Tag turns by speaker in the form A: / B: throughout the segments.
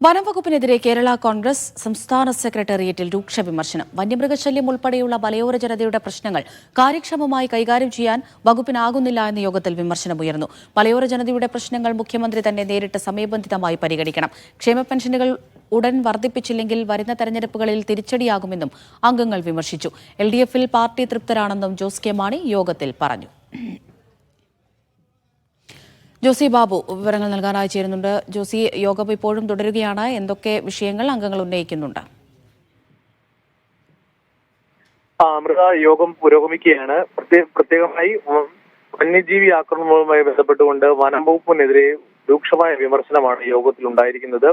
A: വനംവകുപ്പിനെതിരെ കേരള കോൺഗ്രസ് സംസ്ഥാന സെക്രട്ടേറിയറ്റിൽ രൂക്ഷ വിമർശനം. വന്യമൃഗശല്യം ഉൾപ്പെടെയുള്ള മലയോര ജനതയുടെ പ്രശ്നങ്ങൾ കാര്യക്ഷമമായി കൈകാര്യം ചെയ്യാൻ വകുപ്പിനാകുന്നില്ല എന്ന യോഗത്തിൽ വിമർശനമുയർന്നു. മലയോര ജനതയുടെ പ്രശ്നങ്ങൾ മുഖ്യമന്ത്രി തന്നെ നേരിട്ട് സമയബന്ധിതമായി പരിഗണിക്കണം. ക്ഷേമ പെൻഷനുകൾ ഉടൻ വർദ്ധിപ്പിച്ചില്ലെങ്കിൽ വരുന്ന തെരഞ്ഞെടുപ്പുകളിൽ തിരിച്ചടിയാകുമെന്നും അംഗങ്ങൾ വിമർശിച്ചു. LDFൽ പാർട്ടി തൃപ്തരാണെന്നും ജോസ് കെ മാണി യോഗത്തിൽ പറഞ്ഞു. ജോസി ബാബു വിവരങ്ങൾ നൽകാനായി ചേരുന്നുണ്ട്. ജോസി, യോഗം ഇപ്പോഴും തുടരുകയാണ്. എന്തൊക്കെ വിഷയങ്ങൾ അംഗങ്ങൾ ഉന്നയിക്കുന്നുണ്ട്?
B: അമൃത, യോഗം പുരോഗമിക്കുകയാണ്. പ്രത്യേകമായി വന്യജീവി ആക്രമണവുമായി ബന്ധപ്പെട്ടുകൊണ്ട് വനം വകുപ്പിനെതിരെ രൂക്ഷമായ വിമർശനമാണ് യോഗത്തിൽ ഉണ്ടായിരിക്കുന്നത്.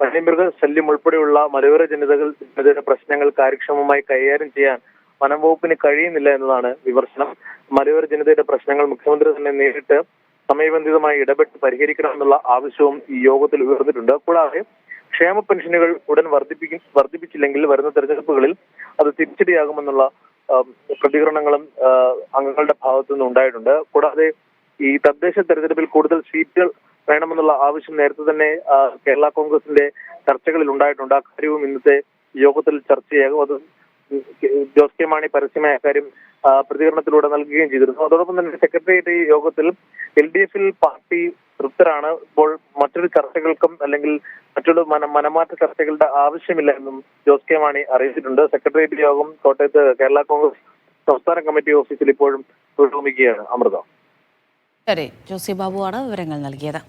B: വന്യമൃഗ ശല്യം ഉൾപ്പെടെയുള്ള മലയോര ജനതയുടെ പ്രശ്നങ്ങൾ കാര്യക്ഷമമായി കൈകാര്യം ചെയ്യാൻ വനം വകുപ്പിന് കഴിയുന്നില്ല എന്നതാണ് വിമർശനം. മലയോര ജനതയുടെ പ്രശ്നങ്ങൾ മുഖ്യമന്ത്രി തന്നെ നേരിട്ട് സമയബന്ധിതമായി ഇടപെട്ട് പരിഹരിക്കണമെന്നുള്ള ആവശ്യവും ഈ യോഗത്തിൽ ഉയർന്നിട്ടുണ്ട്. കൂടാതെ ക്ഷേമ പെൻഷനുകൾ ഉടൻ വർദ്ധിപ്പിച്ചില്ലെങ്കിൽ വരുന്ന തെരഞ്ഞെടുപ്പുകളിൽ അത് തിരിച്ചടിയാകുമെന്നുള്ള പ്രതികരണങ്ങളും അംഗങ്ങളുടെ ഭാഗത്തു നിന്ന് ഉണ്ടായിട്ടുണ്ട്. കൂടാതെ ഈ തദ്ദേശ തെരഞ്ഞെടുപ്പിൽ കൂടുതൽ സീറ്റുകൾ വേണമെന്നുള്ള ആവശ്യം നേരത്തെ തന്നെ കേരള കോൺഗ്രസിന്റെ ചർച്ചകളിൽ ഉണ്ടായിട്ടുണ്ട്. അക്കാര്യവും ഇന്നത്തെ യോഗത്തിൽ ചർച്ചയാകും. അത് ജോസ് കെ മാണി പരസ്യമായ കാര്യം പ്രതികരണത്തിലൂടെ നൽകുകയും ചെയ്തിരുന്നു. അതോടൊപ്പം തന്നെ സെക്രട്ടേറിയറ്റ് യോഗത്തിൽ LDFൽ പാർട്ടി തൃപ്തരാണ്. ഇപ്പോൾ മറ്റൊരു ചർച്ചകൾക്കും അല്ലെങ്കിൽ മറ്റൊരു മനമാറ്റ ചർച്ചകളുടെ ആവശ്യമില്ല എന്നും ജോസ് കെ മാണി അറിയിച്ചിട്ടുണ്ട്. സെക്രട്ടേറിയറ്റ് യോഗം കോട്ടയത്ത് കേരള കോൺഗ്രസ് സംസ്ഥാന കമ്മിറ്റി ഓഫീസിൽ ഇപ്പോഴും പുരോഗമിക്കുകയാണ്. അമൃത.
A: ശരി, ജോസി ബാബുവാണ് വിവരങ്ങൾ നൽകിയത്.